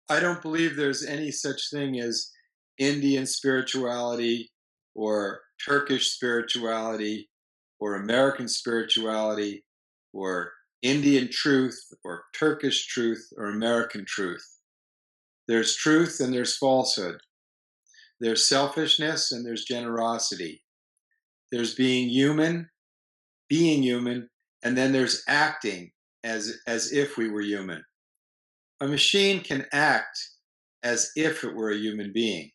I don't believe there's any such thing as Indian spirituality or Turkish spirituality or American spirituality or Indian truth or Turkish truth or American truth. There's truth and there's falsehood. There's selfishness and there's generosity. There's being human, and then there's acting as if we were human. A machine can act as if it were a human being,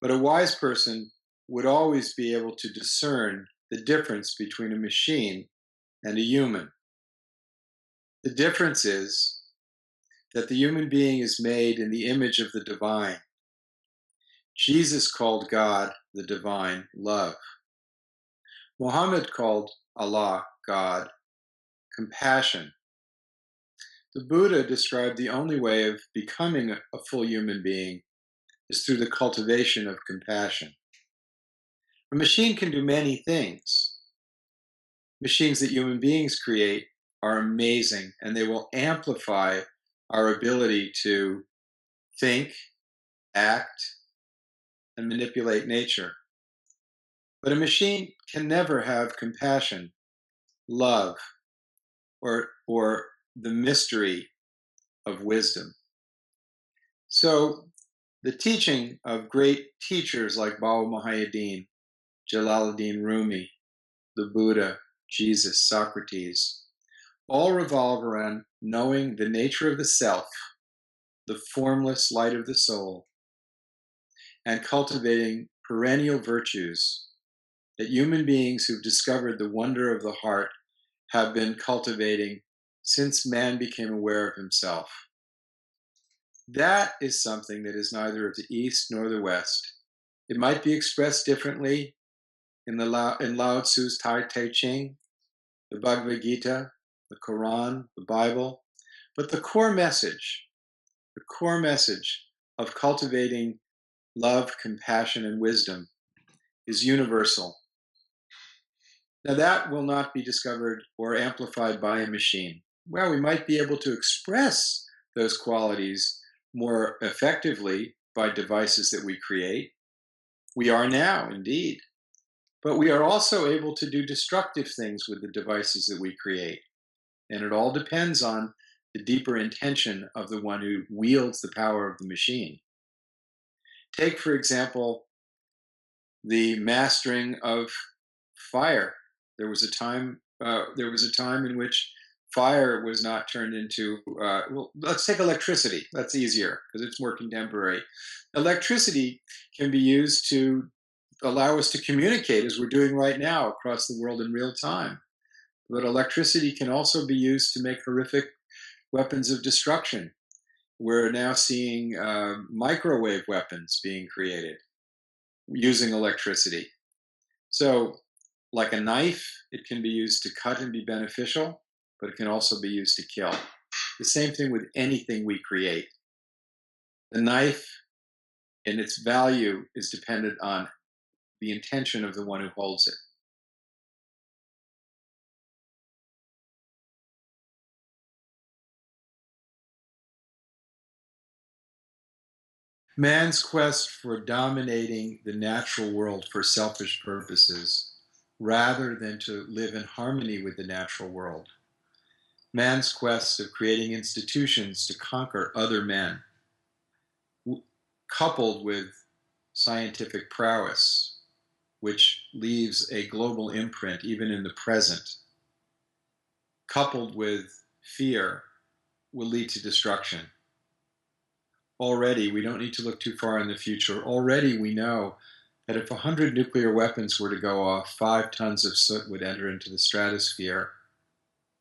but a wise person would always be able to discern the difference between a machine and a human. The difference is that the human being is made in the image of the divine. Jesus called God, the divine, love. Muhammad called Allah, God, compassion. The Buddha described the only way of becoming a full human being is through the cultivation of compassion. A machine can do many things. Machines that human beings create are amazing, and they will amplify our ability to think, act, and manipulate nature. But a machine can never have compassion, love, or the mystery of wisdom. So the teaching of great teachers like Baba Mahayadin, Jalaluddin Rumi, the Buddha, Jesus, Socrates, all revolve around knowing the nature of the self, the formless light of the soul, and cultivating perennial virtues that human beings who've discovered the wonder of the heart have been cultivating since man became aware of himself. That is something that is neither of the East nor the West. It might be expressed differently in Lao Tzu's Tai Ching, the Bhagavad Gita, the Quran, the Bible, but the core message of cultivating love, compassion, and wisdom is universal. Now that will not be discovered or amplified by a machine. Well, we might be able to express those qualities more effectively by devices that we create. We are now, indeed. But we are also able to do destructive things with the devices that we create. And it all depends on the deeper intention of the one who wields the power of the machine. Take, for example, the mastering of fire. There was a time in which fire was not turned into. Well, let's take electricity. That's easier because it's more contemporary. Electricity can be used to allow us to communicate as we're doing right now across the world in real time. But electricity can also be used to make horrific weapons of destruction. We're now seeing microwave weapons being created using electricity. So, like a knife, it can be used to cut and be beneficial, but it can also be used to kill. The same thing with anything we create. The knife and its value is dependent on the intention of the one who holds it. Man's quest for dominating the natural world for selfish purposes, rather than to live in harmony with the natural world. Man's quest of creating institutions to conquer other men, coupled with scientific prowess, which leaves a global imprint even in the present, coupled with fear, will lead to destruction. Already, we don't need to look too far in the future. Already we know that if 100 nuclear weapons were to go off, 5 tons of soot would enter into the stratosphere,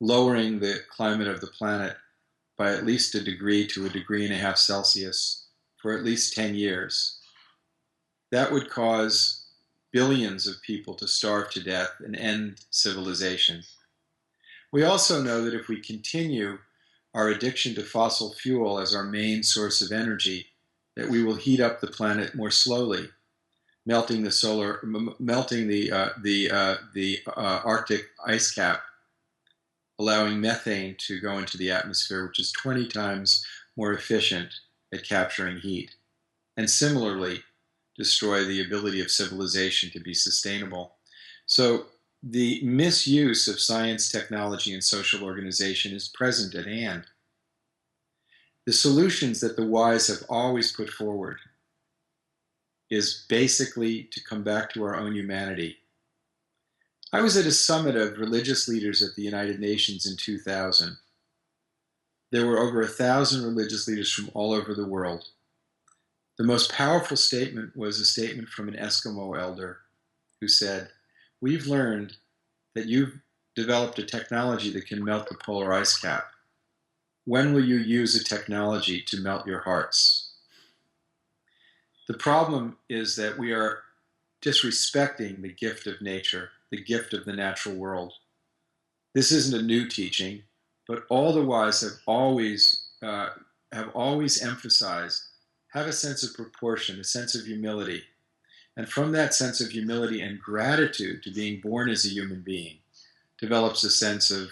lowering the climate of the planet by at least a degree to a degree and a half Celsius for at least 10 years. That would cause billions of people to starve to death and end civilization. We also know that if we continue our addiction to fossil fuel as our main source of energy, that we will heat up the planet more slowly, melting the Arctic ice cap, allowing methane to go into the atmosphere, which is 20 times more efficient at capturing heat, and similarly destroy the ability of civilization to be sustainable. So the misuse of science, technology, and social organization is present at hand. The solutions that the wise have always put forward is basically to come back to our own humanity. I was at a summit of religious leaders at the United Nations in 2000. There were over 1,000 religious leaders from all over the world. The most powerful statement was a statement from an Eskimo elder who said, "We've learned that you've developed a technology that can melt the polar ice cap. When will you use a technology to melt your hearts?" The problem is that we are disrespecting the gift of nature, the gift of the natural world. This isn't a new teaching, but all the wise have always emphasized, have a sense of proportion, a sense of humility. And from that sense of humility and gratitude to being born as a human being, develops a sense of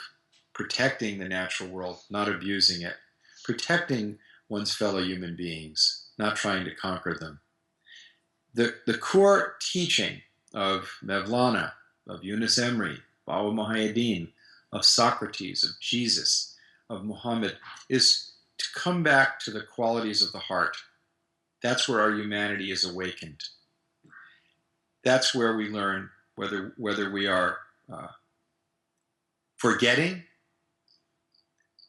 protecting the natural world, not abusing it, protecting one's fellow human beings, not trying to conquer them. The core teaching of Mevlana, of Yunus Emre, Baba Muhammad, of Socrates, of Jesus, of Muhammad, is to come back to the qualities of the heart. That's where our humanity is awakened. That's where we learn whether we are forgetting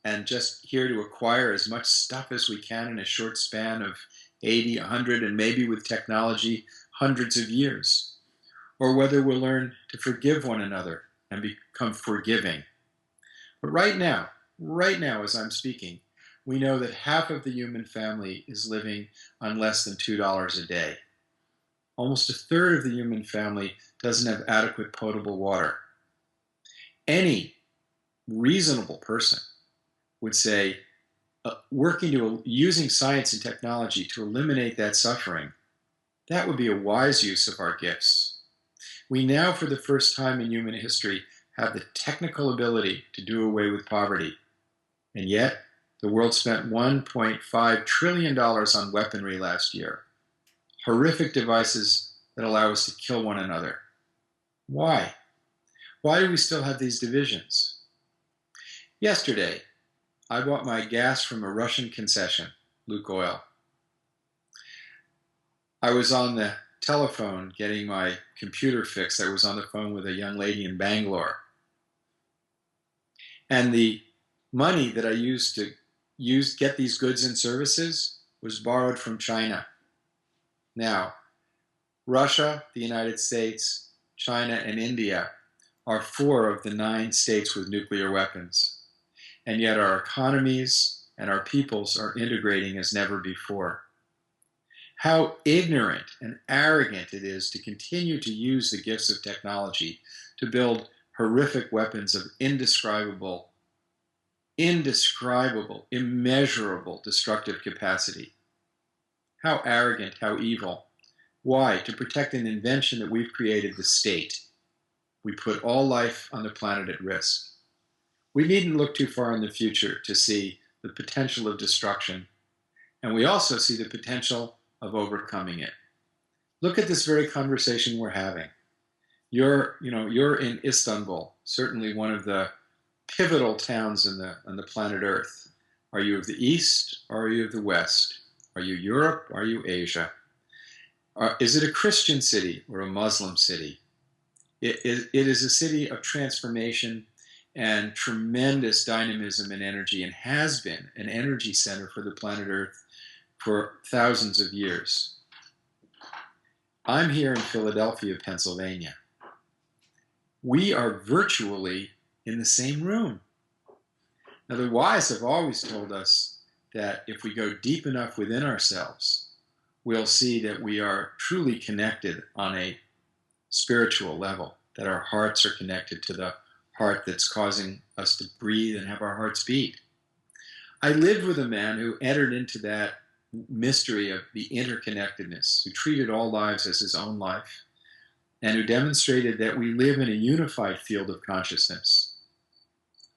and just here to acquire as much stuff as we can in a short span of 80, 100, and maybe with technology, hundreds of years. Or whether we'll learn to forgive one another and become forgiving. But right now, as I'm speaking, we know that half of the human family is living on less than $2 a day. Almost a third of the human family doesn't have adequate potable water. Any reasonable person would say, using science and technology to eliminate that suffering, that would be a wise use of our gifts. We now, for the first time in human history, have the technical ability to do away with poverty. And yet, the world spent $1.5 trillion on weaponry last year. Horrific devices that allow us to kill one another. Why? Why do we still have these divisions? Yesterday, I bought my gas from a Russian concession, Lukoil. I was on the telephone getting my computer fixed. I was on the phone with a young lady in Bangalore. And the money that I used to get these goods and services was borrowed from China. Now, Russia, the United States, China, and India are 4 of the 9 states with nuclear weapons. And yet our economies and our peoples are integrating as never before. How ignorant and arrogant it is to continue to use the gifts of technology to build horrific weapons of indescribable, immeasurable destructive capacity. How arrogant, how evil. Why? To protect an invention that we've created, the state. We put all life on the planet at risk. We needn't look too far in the future to see the potential of destruction. And we also see the potential of overcoming it. Look at this very conversation we're having. You're in Istanbul, certainly one of the pivotal towns on the planet Earth. Are you of the East or are you of the West? Are you Europe or are you Asia? Is it a Christian city or a Muslim city? It is a city of transformation and tremendous dynamism and energy, and has been an energy center for the planet Earth for thousands of years. I'm here in Philadelphia, Pennsylvania. We are virtually in the same room. Now, the wise have always told us that if we go deep enough within ourselves, we'll see that we are truly connected on a spiritual level, that our hearts are connected to the heart that's causing us to breathe and have our hearts beat. I lived with a man who entered into that mystery of the interconnectedness, who treated all lives as his own life, and who demonstrated that we live in a unified field of consciousness.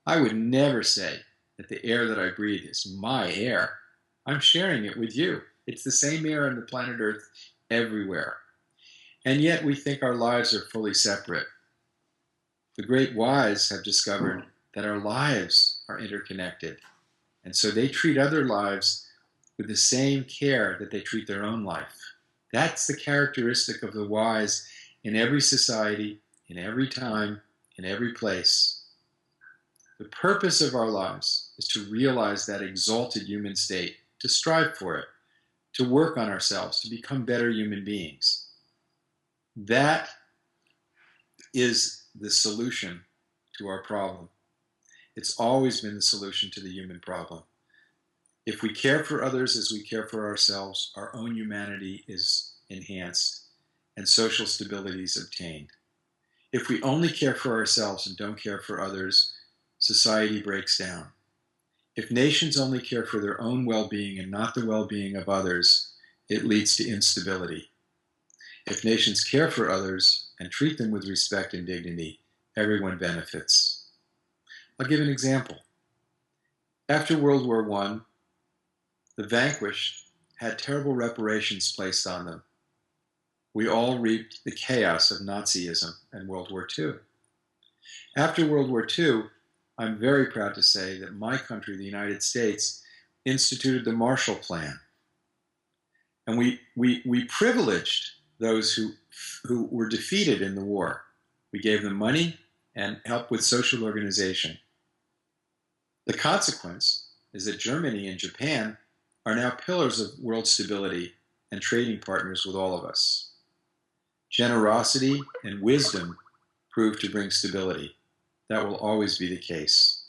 I would never say that the air that I breathe is my air. I'm sharing it with you. It's the same air on the planet Earth everywhere. And yet we think our lives are fully separate. The great wise have discovered that our lives are interconnected. And so they treat other lives with the same care that they treat their own life. That's the characteristic of the wise in every society, in every time, in every place. The purpose of our lives is to realize that exalted human state, to strive for it, to work on ourselves, to become better human beings. That is the solution to our problem. It's always been the solution to the human problem. If we care for others as we care for ourselves, our own humanity is enhanced and social stability is obtained. If we only care for ourselves and don't care for others, society breaks down. If nations only care for their own well-being and not the well-being of others, it leads to instability. If nations care for others and treat them with respect and dignity, everyone benefits. I'll give an example. After World War I, the vanquished had terrible reparations placed on them. We all reaped the chaos of Nazism and World War II. After World War II, I'm very proud to say that my country, the United States, instituted the Marshall Plan. And we privileged those who were defeated in the war. We gave them money and help with social organization. The consequence is that Germany and Japan are now pillars of world stability and trading partners with all of us. Generosity and wisdom prove to bring stability. That will always be the case.